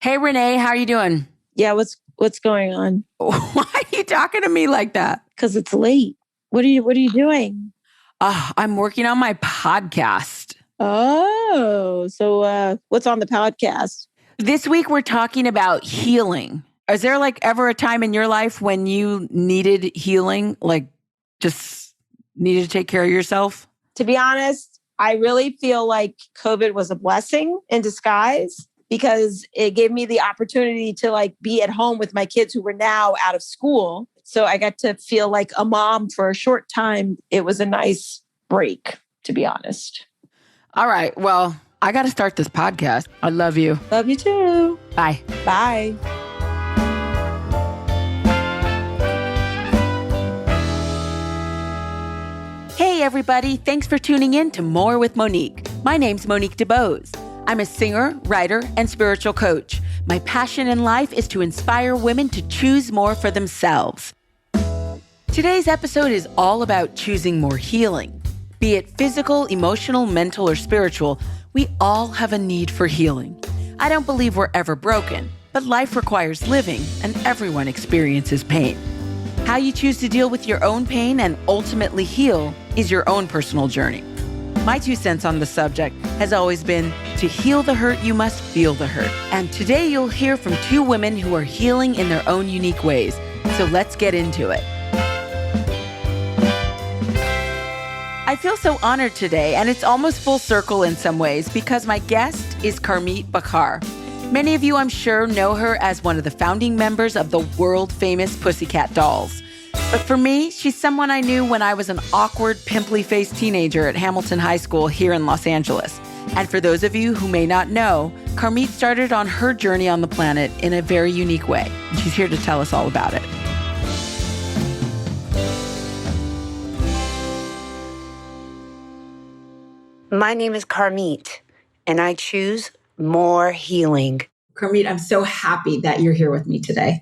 Hey, Renee, how are you doing? Yeah, what's going on? Why are you talking to me like that? Because it's late. What are you doing? I'm working on my podcast. Oh, so what's on the podcast? This week, we're talking about healing. Is there ever a time in your life when you needed healing, just needed to take care of yourself? To be honest, I really feel like COVID was a blessing in disguise because it gave me the opportunity to be at home with my kids who were now out of school. So I got to feel like a mom for a short time. It was a nice break, to be honest. All right. Well, I got to start this podcast. I love you. Love you too. Bye. Bye. Hey, everybody. Thanks for tuning in to More with Monique. My name's Monique DeBose. I'm a singer, writer, and spiritual coach. My passion in life is to inspire women to choose more for themselves. Today's episode is all about choosing more healing. Be it physical, emotional, mental, or spiritual, we all have a need for healing. I don't believe we're ever broken, but life requires living, and everyone experiences pain. How you choose to deal with your own pain and ultimately heal is your own personal journey. My 2 cents on the subject has always been, to heal the hurt, you must feel the hurt. And today you'll hear from 2 women who are healing in their own unique ways. So let's get into it. I feel so honored today, and it's almost full circle in some ways because my guest is Carmit Bachar. Many of you, I'm sure, know her as one of the founding members of the world-famous Pussycat Dolls. But for me, she's someone I knew when I was an awkward, pimply-faced teenager at Hamilton High School here in Los Angeles. And for those of you who may not know, Carmit started on her journey on the planet in a very unique way. She's here to tell us all about it. My name is Carmit, and I choose more healing. Carmit, I'm so happy that you're here with me today.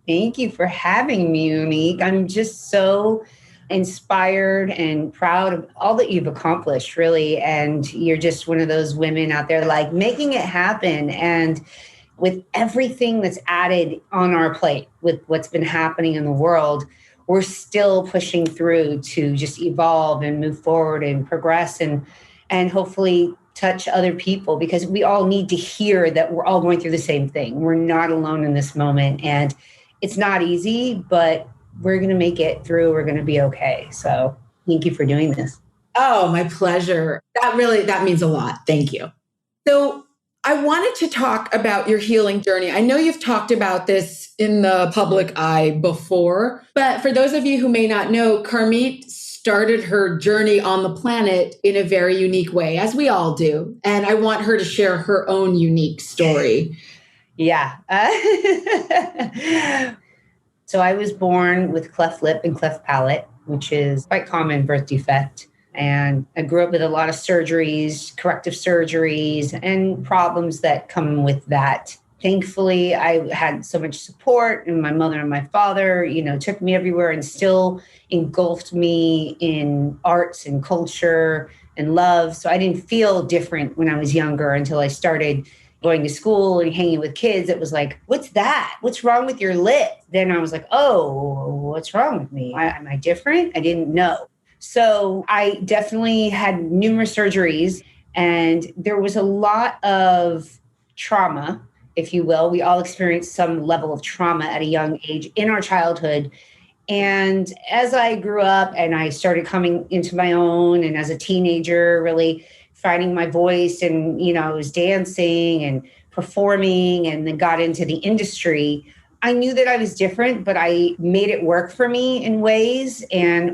Thank you for having me, Monique. I'm just so inspired and proud of all that you've accomplished, really. And you're just one of those women out there making it happen. And with everything that's added on our plate, with what's been happening in the world, we're still pushing through to just evolve and move forward and progress and hopefully touch other people, because we all need to hear that we're all going through the same thing. We're not alone in this moment. And it's not easy, but we're going to make it through. We're going to be okay. So thank you for doing this. Oh, my pleasure. That means a lot. Thank you. So I wanted to talk about your healing journey. I know you've talked about this in the public eye before, but for those of you who may not know, Carmit started her journey on the planet in a very unique way, as we all do. And I want her to share her own unique story. Yeah. So I was born with cleft lip and cleft palate, which is quite common birth defect. And I grew up with a lot of surgeries, corrective surgeries, and problems that come with that. Thankfully, I had so much support, and my mother and my father, took me everywhere and still engulfed me in arts and culture and love. So I didn't feel different when I was younger until I started going to school and hanging with kids. It was like, what's that? What's wrong with your lip? Then I was like, oh, what's wrong with me? Am I different? I didn't know. So I definitely had numerous surgeries, and there was a lot of trauma, if you will. We all experienced some level of trauma at a young age in our childhood. And as I grew up and I started coming into my own, and as a teenager, really finding my voice, and, I was dancing and performing, and then got into the industry, I knew that I was different, but I made it work for me in ways,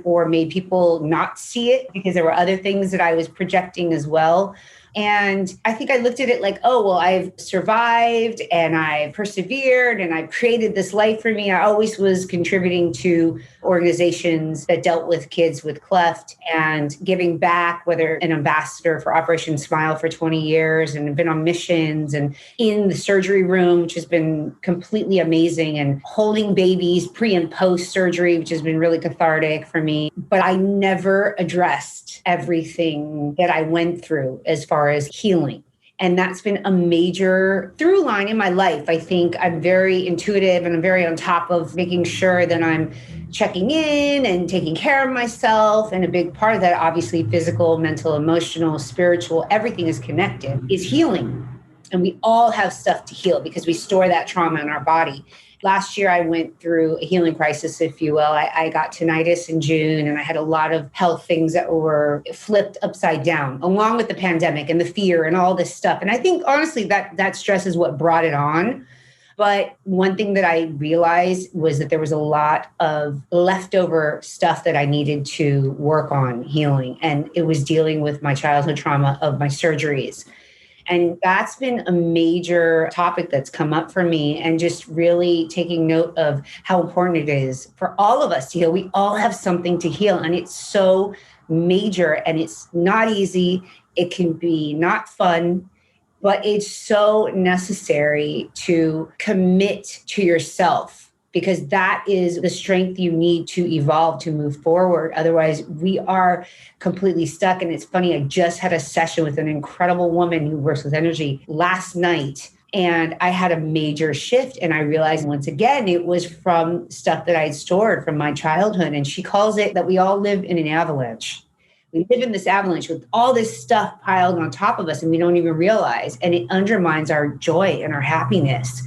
or made people not see it because there were other things that I was projecting as well. And I think I looked at it like, oh, well, I've survived and I persevered and I've created this life for me. I always was contributing to organizations that dealt with kids with cleft and giving back, whether an ambassador for Operation Smile for 20 years, and been on missions and in the surgery room, which has been completely amazing, and holding babies pre and post surgery, which has been really cathartic for me. But I never addressed everything that I went through as far as healing. And that's been a major through line in my life. I think I'm very intuitive and I'm very on top of making sure that I'm checking in and taking care of myself. And a big part of that, obviously, physical, mental, emotional, spiritual, everything is connected, is healing. And we all have stuff to heal because we store that trauma in our body. Last year, I went through a healing crisis, if you will. I got tinnitus in June, and I had a lot of health things that were flipped upside down, along with the pandemic and the fear and all this stuff. And I think, honestly, that stress is what brought it on. But one thing that I realized was that there was a lot of leftover stuff that I needed to work on healing. And it was dealing with my childhood trauma of my surgeries. And that's been a major topic that's come up for me, and just really taking note of how important it is for all of us to heal. We all have something to heal, and it's so major, and it's not easy. It can be not fun, but it's so necessary to commit to yourself, because that is the strength you need to evolve to move forward. Otherwise, we are completely stuck. And it's funny, I just had a session with an incredible woman who works with energy last night, and I had a major shift. And I realized once again, it was from stuff that I had stored from my childhood. And she calls it that we all live in an avalanche. We live in this avalanche with all this stuff piled on top of us, and we don't even realize. And it undermines our joy and our happiness.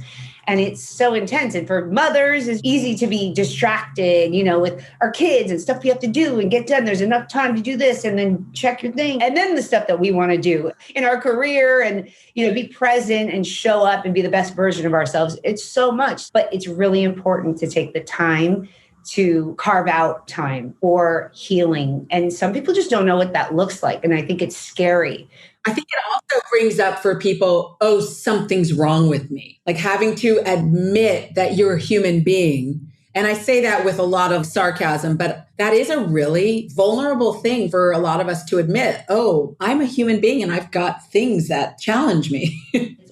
And it's so intense. And for mothers, it's easy to be distracted, with our kids and stuff we have to do and get done. There's enough time to do this and then check your thing. And then the stuff that we want to do in our career and, be present and show up and be the best version of ourselves. It's so much, but it's really important to take the time to carve out time for healing. And some people just don't know what that looks like. And I think it's scary. I think it also brings up for people, oh, something's wrong with me. Like having to admit that you're a human being. And I say that with a lot of sarcasm, but that is a really vulnerable thing for a lot of us to admit. Oh, I'm a human being and I've got things that challenge me.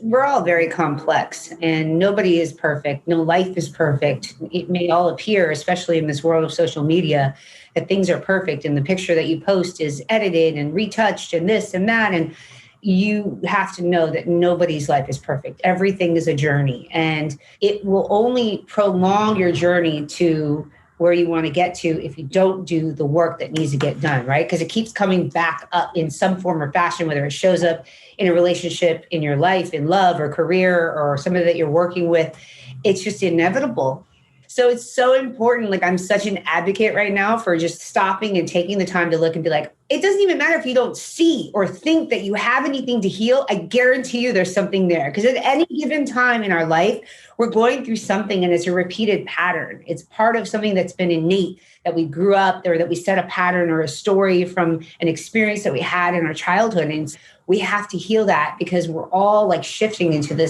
We're all very complex and nobody is perfect. No life is perfect. It may all appear, especially in this world of social media, that things are perfect and the picture that you post is edited and retouched and this and that. And you have to know that nobody's life is perfect. Everything is a journey, and it will only prolong your journey to where you want to get to if you don't do the work that needs to get done, right? Because it keeps coming back up in some form or fashion, whether it shows up in a relationship, in your life, in love or career, or somebody that you're working with. It's just inevitable. So it's so important. Like, I'm such an advocate right now for just stopping and taking the time to look and be like, it doesn't even matter if you don't see or think that you have anything to heal. I guarantee you there's something there. Because at any given time in our life, we're going through something and it's a repeated pattern. It's part of something that's been innate, that we grew up or that we set a pattern or a story from an experience that we had in our childhood. And we have to heal that because we're all like shifting into the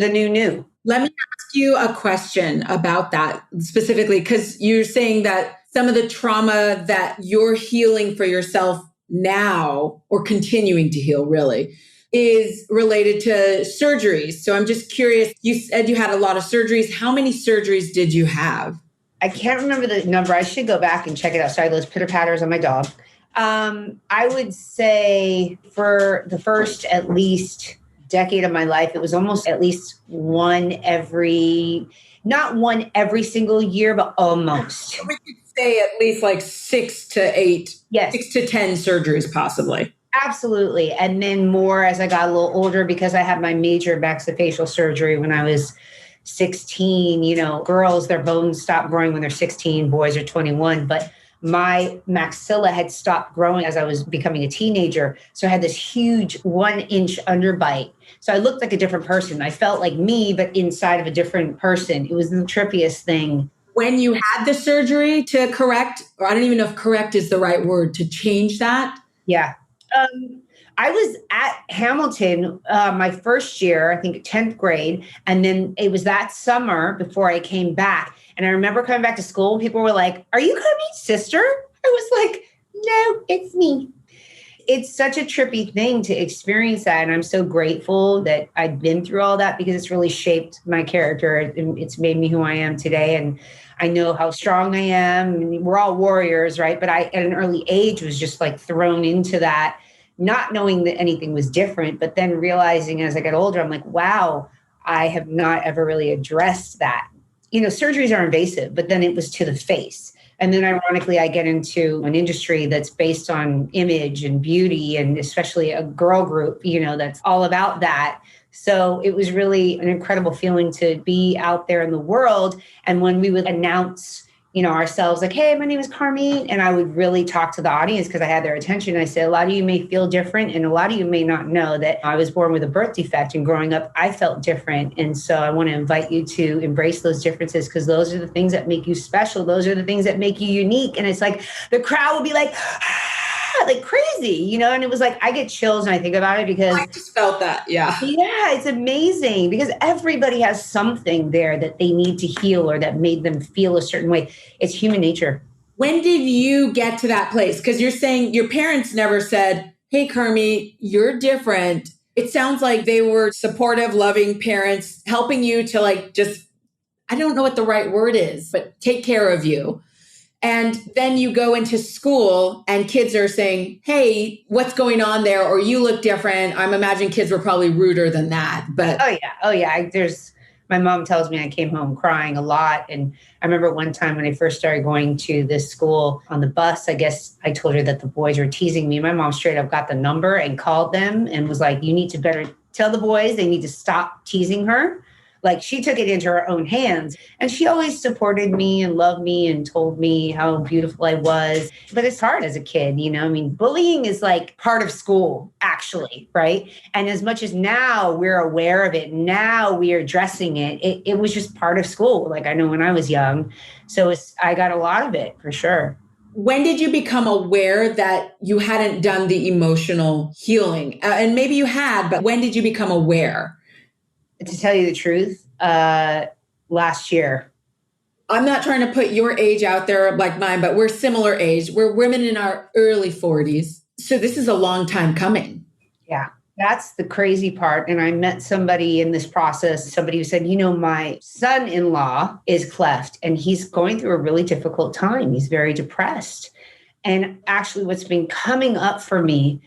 new. Let me ask you a question about that specifically, because you're saying that some of the trauma that you're healing for yourself now, or continuing to heal really, is related to surgeries. So I'm just curious, you said you had a lot of surgeries. How many surgeries did you have? I can't remember the number. I should go back and check it out. Sorry, those pitter-patters on my dog. I would say for the first at least decade of my life, it was almost at least not one every single year, but almost. We could say at least like 6 to 8, yes, 6 to 10 surgeries possibly. Absolutely. And then more as I got a little older, because I had my major maxillofacial surgery when I was 16. Girls, their bones stop growing when they're 16, boys are 21. But my maxilla had stopped growing as I was becoming a teenager. So I had this huge 1-inch underbite. So I looked like a different person. I felt like me, but inside of a different person. It was the trippiest thing. When you had the surgery to correct, or I don't even know if correct is the right word, to change that? Yeah. I was at Hamilton my first year, I think 10th grade. And then it was that summer before I came back. And I remember coming back to school and people were like, "Are you Carmit's sister?" I was like, "No, it's me." It's such a trippy thing to experience that. And I'm so grateful that I've been through all that because it's really shaped my character. It's made me who I am today. And I know how strong I am. I mean, we're all warriors, right? But I, at an early age, was just like thrown into that not knowing that anything was different, but then realizing as I got older, I'm like, wow, I have not ever really addressed that. Surgeries are invasive, but then it was to the face. And then ironically, I get into an industry that's based on image and beauty, and especially a girl group, that's all about that. So it was really an incredible feeling to be out there in the world. And when we would announce, ourselves like, hey, my name is Carmit. And I would really talk to the audience because I had their attention. I said, a lot of you may feel different. And a lot of you may not know that I was born with a birth defect, and growing up, I felt different. And so I want to invite you to embrace those differences, because those are the things that make you special. Those are the things that make you unique. And it's like the crowd would be like, like crazy, and it was like, I get chills when I think about it, because I just felt that. Yeah. Yeah, it's amazing, because everybody has something there that they need to heal or that made them feel a certain way. It's human nature. When did you get to that place? Because you're saying your parents never said, hey, Carmit, you're different. It sounds like they were supportive, loving parents, helping you to just, I don't know what the right word is, but take care of you. And then you go into school and kids are saying, hey, what's going on there? Or you look different. I'm imagining kids were probably ruder than that. But Oh yeah. My mom tells me I came home crying a lot. And I remember one time when I first started going to this school on the bus, I guess I told her that the boys were teasing me. My mom straight up got the number and called them and was like, you need to better tell the boys they need to stop teasing her. Like, she took it into her own hands, and she always supported me and loved me and told me how beautiful I was. But it's hard as a kid, bullying is like part of school, actually, right? And as much as now we're aware of it, now we are addressing it, it was just part of school. Like, I know when I was young. So I got a lot of it for sure. When did you become aware that you hadn't done the emotional healing? And maybe you had, but when did you become aware? To tell you the truth, last year. I'm not trying to put your age out there like mine, but we're similar age. We're women in our early 40s. So this is a long time coming. Yeah, that's the crazy part. And I met somebody in this process, somebody who said, my son-in-law is cleft and he's going through a really difficult time. He's very depressed. And actually what's been coming up for me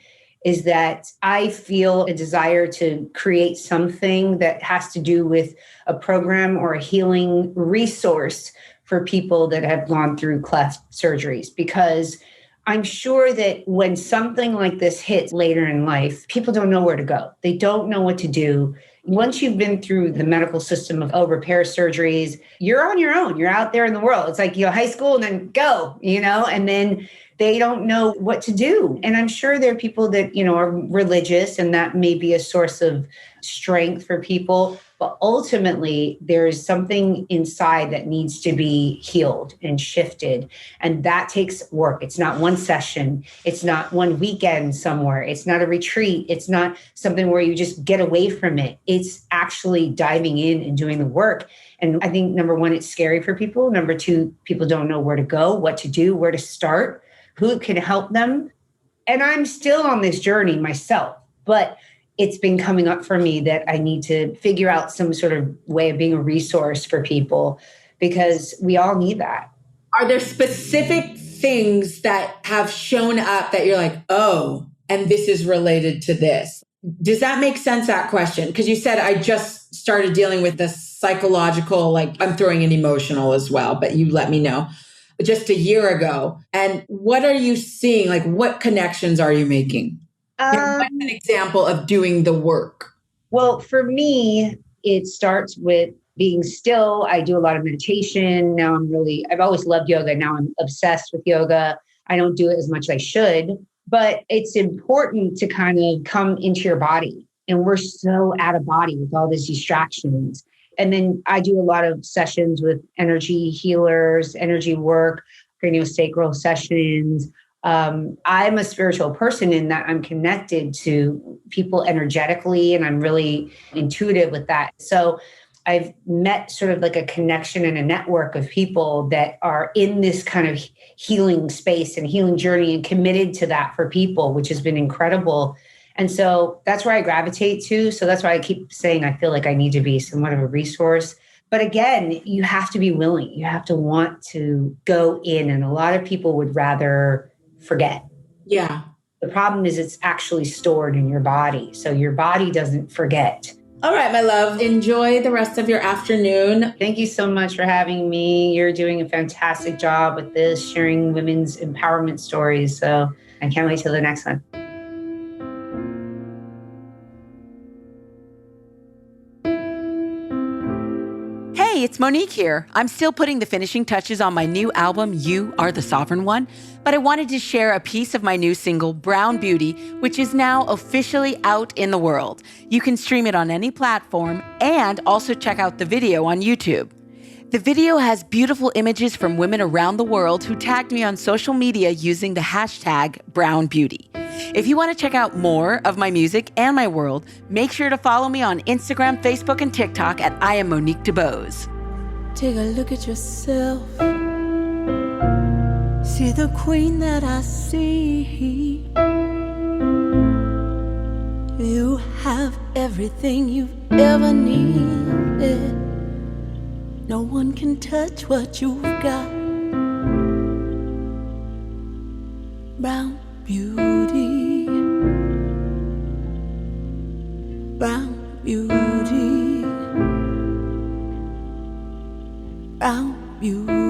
is that I feel a desire to create something that has to do with a program or a healing resource for people that have gone through cleft surgeries, because I'm sure that when something like this hits later in life, people don't know where to go. They don't know what to do. Once you've been through the medical system of repair surgeries, you're on your own. You're out there in the world. It's like, high school and then go, and then they don't know what to do. And I'm sure there are people that, are religious, and that may be a source of strength for people. But ultimately, there's something inside that needs to be healed and shifted. And that takes work. It's not one session. It's not one weekend somewhere. It's not a retreat. It's not something where you just get away from it. It's actually diving in and doing the work. And I think, number one, it's scary for people. Number two, people don't know where to go, what to do, where to start, who can help them. And I'm still on this journey myself, but it's been coming up for me that I need to figure out some sort of way of being a resource for people, because we all need that. Are there specific things that have shown up that you're like, oh, and this is related to this? Does that make sense, that question? Because you said I just started dealing with the psychological, I'm throwing in emotional as well, but you let me know. Just a year ago. And what are you seeing? What connections are you making? What's an example of doing the work? Well, for me, it starts with being still. I do a lot of meditation. Now I've always loved yoga. Now I'm obsessed with yoga. I don't do it as much as I should, but it's important to kind of come into your body. And we're so out of body with all these distractions. And then I do a lot of sessions with energy healers, energy work, craniosacral sessions. I'm a spiritual person in that I'm connected to people energetically, and I'm really intuitive with that. So I've met sort of like a connection and a network of people that are in this kind of healing space and healing journey and committed to that for people, which has been incredible. And so that's where I gravitate to. So that's why I keep saying I feel like I need to be somewhat of a resource. But again, you have to be willing. You have to want to go in. And a lot of people would rather forget. Yeah. The problem is it's actually stored in your body. So your body doesn't forget. All right, my love. Enjoy the rest of your afternoon. Thank you so much for having me. You're doing a fantastic job with this, sharing women's empowerment stories. So I can't wait till the next one. Hey, it's Monique here. I'm still putting the finishing touches on my new album, You Are the Sovereign One, but I wanted to share a piece of my new single, Brown Beauty, which is now officially out in the world. You can stream it on any platform and also check out the video on YouTube. The video has beautiful images from women around the world who tagged me on social media using the hashtag Brown Beauty. If you want to check out more of my music and my world, make sure to follow me on Instagram, Facebook, and TikTok at I am Monique DeBose. Take a look at yourself. See the queen that I see. You have everything you've ever needed. No one can touch what you've got. Brown beauty, brown beauty, brown beauty.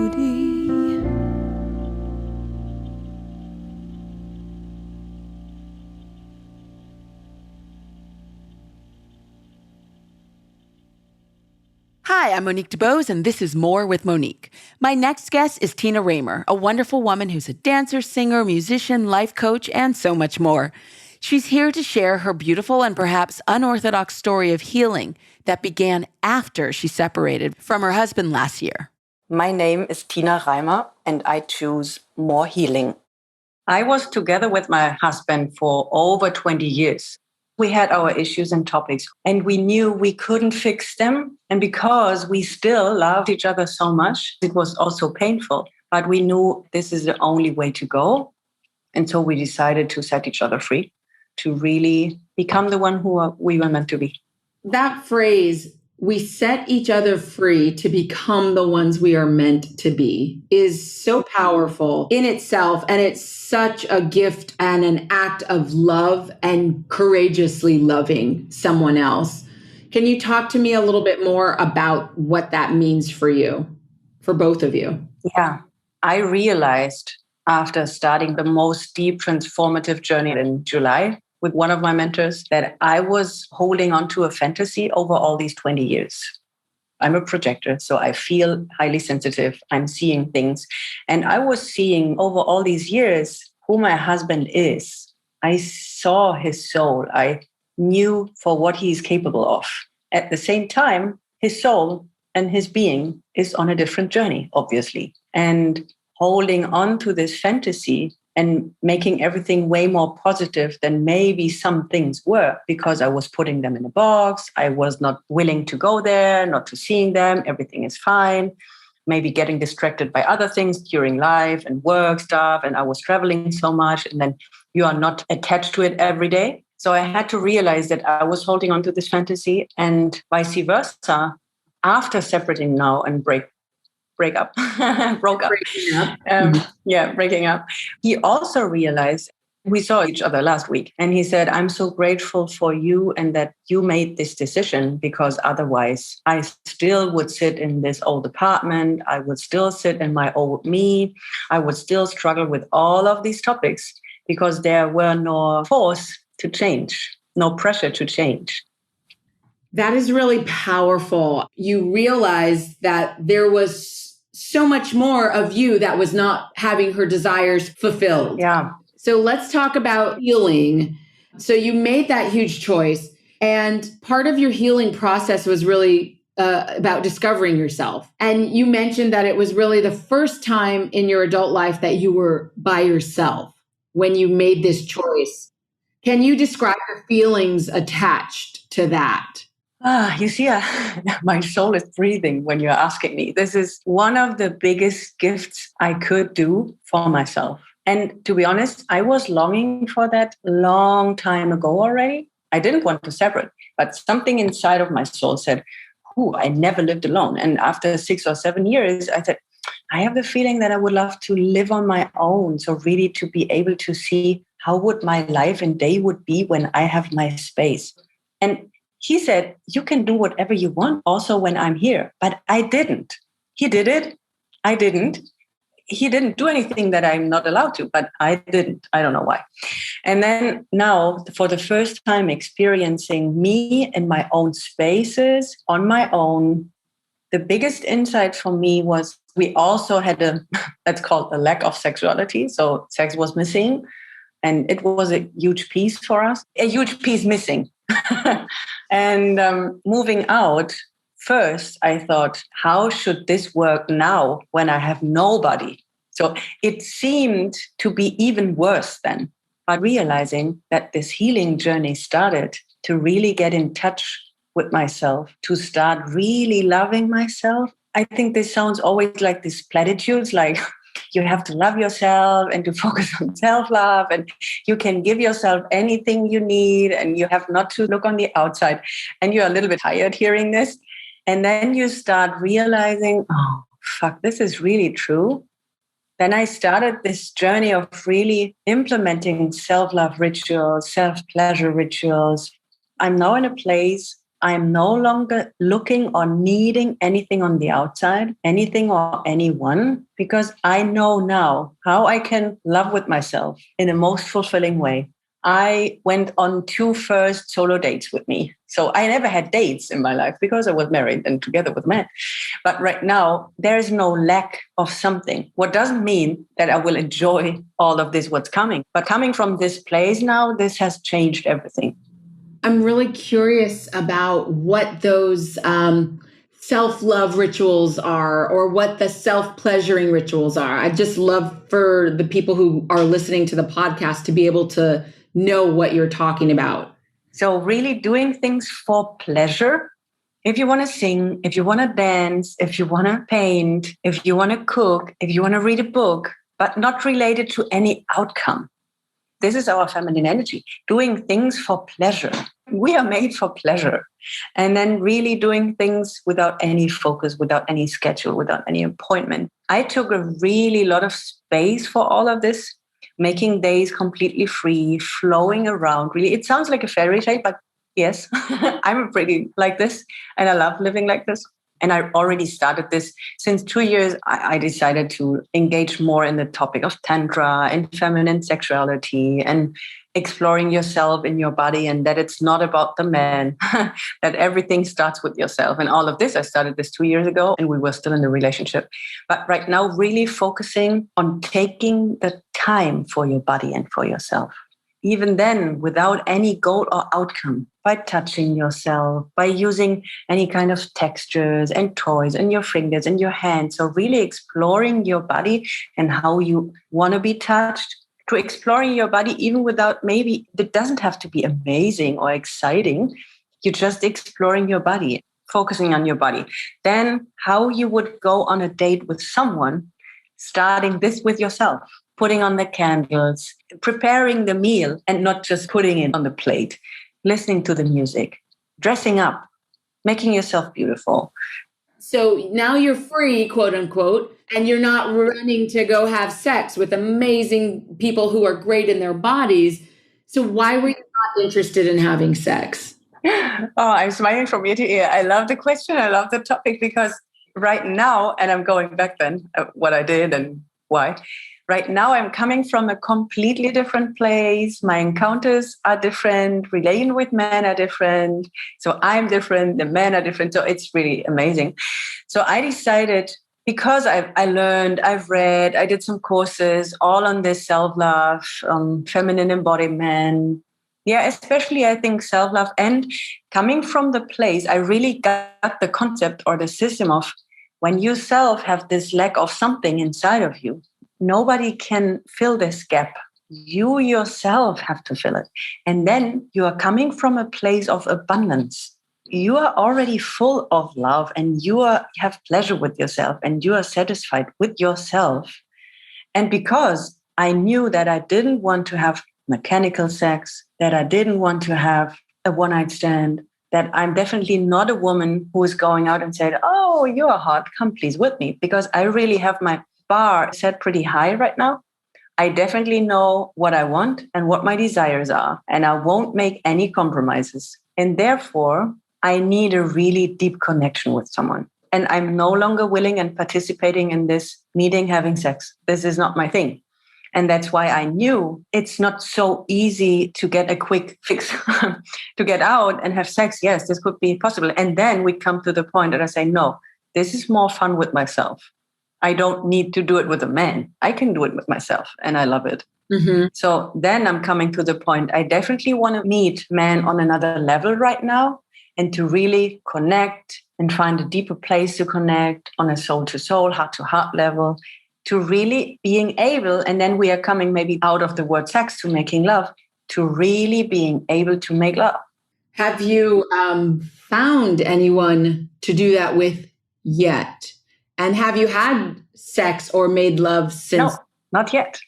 Hi, I'm Monique DeBose, and this is More with Monique. My next guest is Tina Reimer, a wonderful woman who's a dancer, singer, musician, life coach, and so much more. She's here to share her beautiful and perhaps unorthodox story of healing that began after she separated from her husband last year. My name is Tina Reimer, and I choose more healing. I was together with my husband for over 20 years. We had our issues and topics, and we knew we couldn't fix them. And because we still loved each other so much, it was also painful. But we knew this is the only way to go. And so we decided to set each other free, to really become the one we were meant to be. That phrase, we set each other free to become the ones we are meant to be, is so powerful in itself. And it's such a gift and an act of love and courageously loving someone else. Can you talk to me a little bit more about what that means for you, for both of you? Yeah, I realized after starting the most deep transformative journey in July with one of my mentors that I was holding on to a fantasy over all these 20 years. I'm a projector, so I feel highly sensitive. I'm seeing things. And I was seeing over all these years who my husband is. I saw his soul. I knew for what he is capable of. At the same time, his soul and his being is on a different journey, obviously. And holding on to this fantasy and making everything way more positive than maybe some things were, because I was putting them in a box. I was not willing to go there, not to seeing them. Everything is fine. Maybe getting distracted by other things during life and work stuff. And I was traveling so much. And then you are not attached to it every day. So I had to realize that I was holding on to this fantasy, and vice versa. After separating now and broke up. Breaking up. He also realized, we saw each other last week, and he said, I'm so grateful for you and that you made this decision, because otherwise I still would sit in this old apartment. I would still sit in my old me. I would still struggle with all of these topics because there were no force to change, no pressure to change. That is really powerful. You realize that there was so much more of you that was not having her desires fulfilled. Yeah. So let's talk about healing. So you made that huge choice, and part of your healing process was really about discovering yourself. And you mentioned that it was really the first time in your adult life that you were by yourself when you made this choice. Can you describe your feelings attached to that? You see, my soul is breathing when you're asking me. This is one of the biggest gifts I could do for myself. And to be honest, I was longing for that long time ago already. I didn't want to separate, but something inside of my soul said, I never lived alone. And after 6 or 7 years, I said, I have the feeling that I would love to live on my own. So really to be able to see how would my life and day would be when I have my space? And he said, you can do whatever you want also when I'm here. But I didn't. He did it. I didn't. He didn't do anything that I'm not allowed to, but I didn't. I don't know why. And then now, for the first time, experiencing me in my own spaces, on my own, the biggest insight for me was we also had that's called a lack of sexuality. So sex was missing. And it was a huge piece for us, a huge piece missing. And moving out, first, I thought, how should this work now when I have nobody? So it seemed to be even worse then. But realizing that this healing journey started to really get in touch with myself, to start really loving myself. I think this sounds always like these platitudes, like you have to love yourself and to focus on self-love, and you can give yourself anything you need, and you have not to look on the outside. And you're a little bit tired hearing this. And then you start realizing, oh, fuck, this is really true. Then I started this journey of really implementing self-love rituals, self-pleasure rituals. I'm now in a place I'm no longer looking or needing anything on the outside, anything or anyone, because I know now how I can love with myself in a most fulfilling way. I went on 2 first solo dates with me. So I never had dates in my life because I was married and together with men. But right now, there is no lack of something. What doesn't mean that I will enjoy all of this, what's coming. But coming from this place now, this has changed everything. I'm really curious about what those self-love rituals are, or what the self-pleasuring rituals are. I'd just love for the people who are listening to the podcast to be able to know what you're talking about. So really doing things for pleasure. If you want to sing, if you want to dance, if you want to paint, if you want to cook, if you want to read a book, but not related to any outcome. This is our feminine energy, doing things for pleasure. We are made for pleasure. And then really doing things without any focus, without any schedule, without any appointment. I took a really lot of space for all of this, making days completely free, flowing around. Really, it sounds like a fairy tale, but yes, I'm pretty like this. And I love living like this. And I already started this since 2 years. I decided to engage more in the topic of tantra and feminine sexuality and exploring yourself in your body, and that it's not about the man, that everything starts with yourself. And all of this, I started this 2 years ago and we were still in the relationship. But right now, really focusing on taking the time for your body and for yourself. Even then, without any goal or outcome, by touching yourself, by using any kind of textures and toys in your fingers and your hands. So really exploring your body and how you want to be touched, to exploring your body even without, maybe it doesn't have to be amazing or exciting. You're just exploring your body, focusing on your body. Then how you would go on a date with someone, starting this with yourself. Putting on the candles, preparing the meal, and not just putting it on the plate, listening to the music, dressing up, making yourself beautiful. So now you're free, quote unquote, and you're not running to go have sex with amazing people who are great in their bodies. So why were you not interested in having sex? Oh, I'm smiling from ear to ear. I love the question. I love the topic, because right now, and I'm going back then, what I did and why. Right now, I'm coming from a completely different place. My encounters are different. Relating with men are different. So I'm different. The men are different. So it's really amazing. So I decided, because I learned, I've read, I did some courses all on this self-love, feminine embodiment. Yeah, especially I think self-love. And coming from the place, I really got the concept or the system of when you self have this lack of something inside of you, nobody can fill this gap. You yourself have to fill it. And then you are coming from a place of abundance. You are already full of love, and you have pleasure with yourself, and you are satisfied with yourself. And because I knew that I didn't want to have mechanical sex, that I didn't want to have a one-night stand, that I'm definitely not a woman who is going out and said, oh, you're hot, come please with me. Because I really have my bar set pretty high right now. I definitely know what I want and what my desires are, and I won't make any compromises. And therefore, I need a really deep connection with someone. And I'm no longer willing and participating in this meeting, having sex. This is not my thing. And that's why I knew it's not so easy to get a quick fix to get out and have sex. Yes, this could be possible. And then we come to the point that I say, no, this is more fun with myself. I don't need to do it with a man. I can do it with myself and I love it. Mm-hmm. So then I'm coming to the point. I definitely want to meet men on another level right now and to really connect and find a deeper place to connect on a soul to soul, heart to heart level, to really being able, and then we are coming maybe out of the word sex to making love, to really being able to make love. Have you found anyone to do that with yet? And have you had sex or made love since? No, not yet.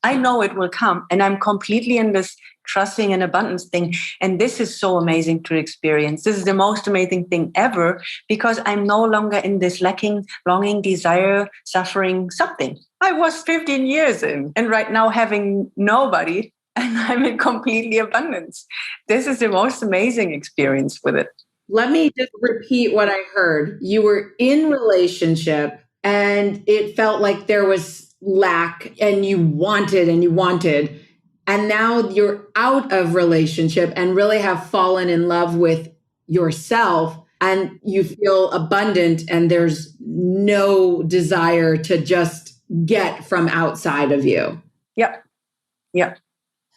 I know it will come. And I'm completely in this trusting and abundance thing. And this is so amazing to experience. This is the most amazing thing ever because I'm no longer in this lacking, longing, desire, suffering, something. I was 15 years in, and right now having nobody, and I'm in completely abundance. This is the most amazing experience with it. Let me just repeat what I heard. You were in relationship and it felt like there was lack and you wanted. And now you're out of relationship and really have fallen in love with yourself and you feel abundant and there's no desire to just get from outside of you. Yep. Yep.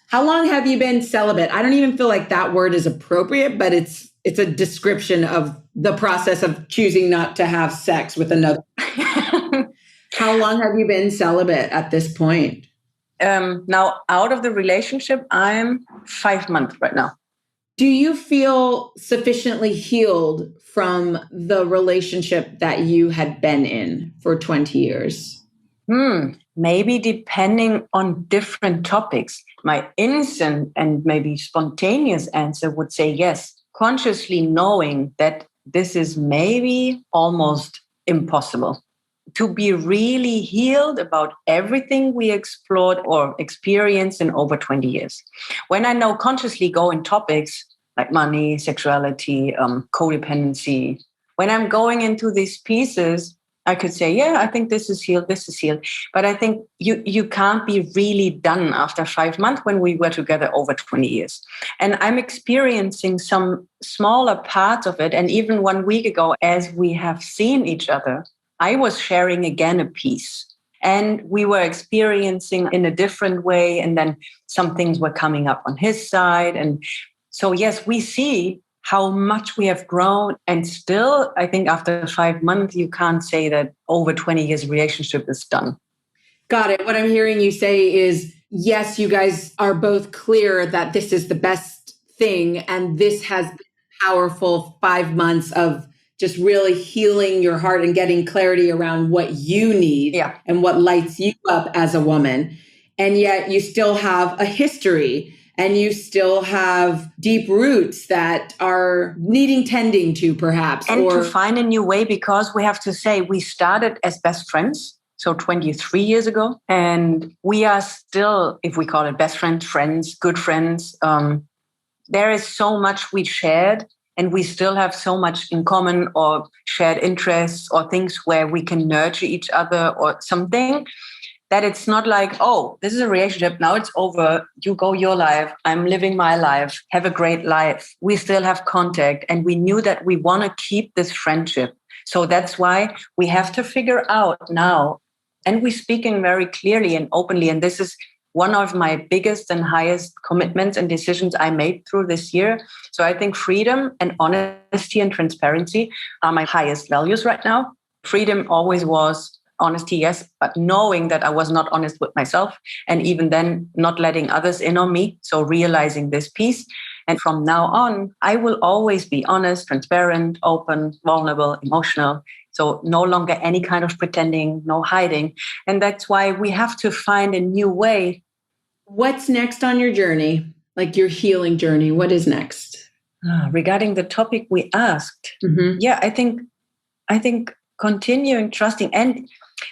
How long have you been celibate? I don't even feel like that word is appropriate, but it's a description of the process of choosing not to have sex with another. How long have you been celibate at this point? Now, out of the relationship, I'm 5 months right now. Do you feel sufficiently healed from the relationship that you had been in for 20 years? Maybe depending on different topics. My instant and maybe spontaneous answer would say yes, consciously knowing that this is maybe almost impossible. To be really healed about everything we explored or experienced in over 20 years. When I now consciously go in topics like money, sexuality, codependency, when I'm going into these pieces, I could say, yeah, I think this is healed. But I think you can't be really done after 5 months when we were together over 20 years. And I'm experiencing some smaller parts of it. And even 1 week ago, as we have seen each other, I was sharing again a piece. And we were experiencing in a different way. And then some things were coming up on his side. And so, yes, we see how much we have grown. And still, I think after 5 months, you can't say that over 20 years relationship is done. Got it. What I'm hearing you say is, yes, you guys are both clear that this is the best thing. And this has been a powerful 5 months of just really healing your heart and getting clarity around what you need and what lights you up as a woman. And yet you still have a history and you still have deep roots that are needing tending to perhaps. And to find a new way, because we have to say we started as best friends. So 23 years ago. And we are still, if we call it best friends, good friends. There is so much we shared. And we still have so much in common or shared interests or things where we can nurture each other or something that it's not like, oh, this is a relationship. Now it's over. You go your life. I'm living my life. Have a great life. We still have contact. And we knew that we want to keep this friendship. So that's why we have to figure out now. And we're speaking very clearly and openly. And this is one of my biggest and highest commitments and decisions I made through this year. So I think freedom and honesty and transparency are my highest values right now. Freedom always was honesty, yes, but knowing that I was not honest with myself and even then not letting others in on me. So realizing this piece. And from now on, I will always be honest, transparent, open, vulnerable, emotional. So no longer any kind of pretending, no hiding. And that's why we have to find a new way. What's next on your journey? Like your healing journey? What is next? Regarding the topic we asked. Yeah, I think continuing trusting. And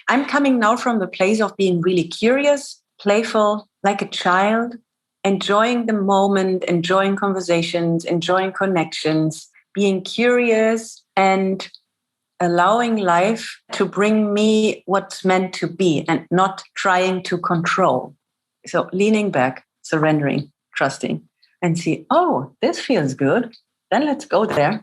I'm coming now from the place of being really curious, playful, like a child, enjoying the moment, enjoying conversations, enjoying connections, being curious and allowing life to bring me what's meant to be and not trying to control. So leaning back, surrendering, trusting, and see, oh, this feels good. Then let's go there.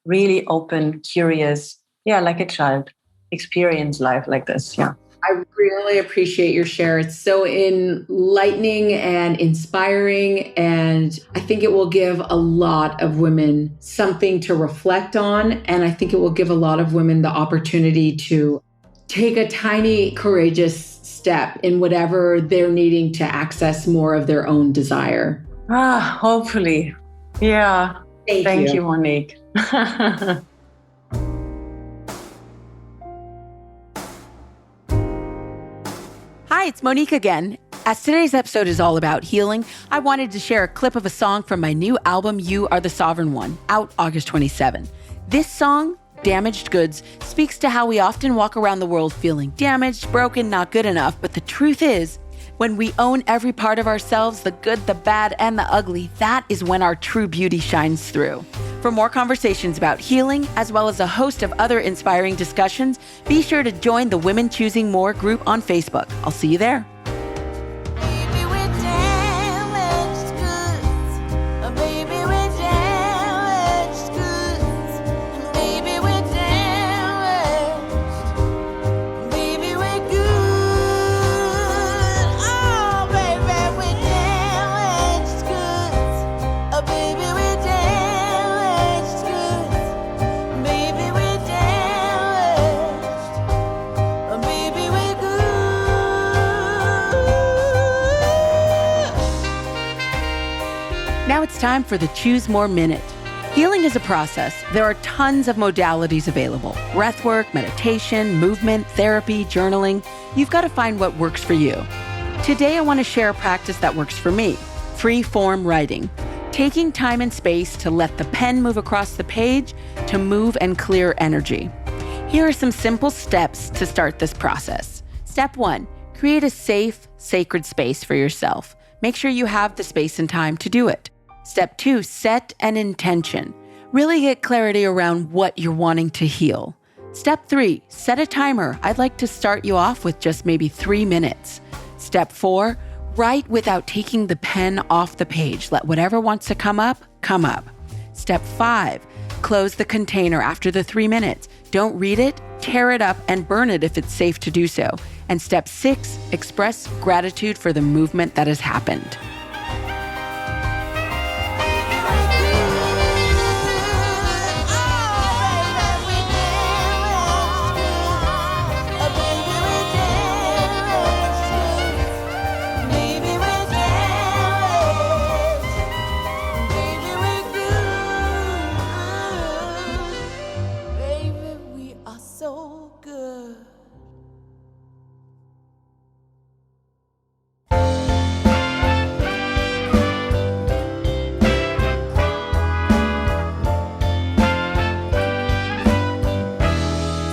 Really open, curious, like a child, experience life like this. Yeah. I really appreciate your share. It's so enlightening and inspiring. And I think it will give a lot of women something to reflect on. And I think it will give a lot of women the opportunity to take a tiny, courageous step in whatever they're needing to access more of their own desire. Hopefully. Yeah. Thank you, Monique. Hi, it's Monique again. As today's episode is all about healing, I wanted to share a clip of a song from my new album, You Are the Sovereign One, out August 27. This song, Damaged Goods, speaks to how we often walk around the world feeling damaged, broken, not good enough. But the truth is, when we own every part of ourselves, the good, the bad, and the ugly, that is when our true beauty shines through. For more conversations about healing, as well as a host of other inspiring discussions, be sure to join the Women Choosing More group on Facebook. I'll see you there. Now it's time for the Choose More Minute. Healing is a process. There are tons of modalities available. Breathwork, meditation, movement, therapy, journaling. You've got to find what works for you. Today, I want to share a practice that works for me. Free-form writing. Taking time and space to let the pen move across the page to move and clear energy. Here are some simple steps to start this process. Step 1, create a safe, sacred space for yourself. Make sure you have the space and time to do it. Step 2, set an intention. Really get clarity around what you're wanting to heal. Step 3, set a timer. I'd like to start you off with just maybe 3 minutes. Step 4, write without taking the pen off the page. Let whatever wants to come up, come up. Step 5, close the container after the 3 minutes. Don't read it, tear it up, and burn it if it's safe to do so. And step 6, express gratitude for the movement that has happened.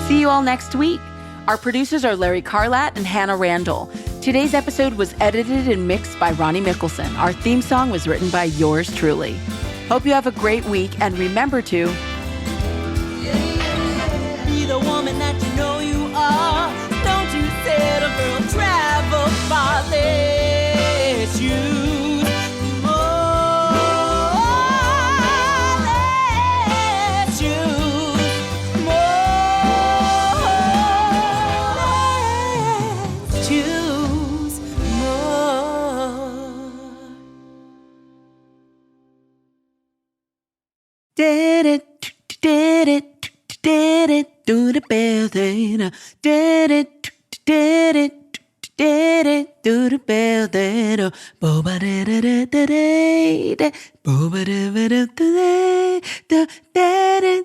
See you all next week. Our producers are Larry Carlat and Hannah Randall. Today's episode was edited and mixed by Ronnie Mickelson. Our theme song was written by yours truly. Hope you have a great week, and remember to be the woman that you know you are. Don't you settle, girl, travel far, let's use more, let's use more, let's choose more. did it, do the bell, did it, do the bell, boba da da da da da, boba da da da da da,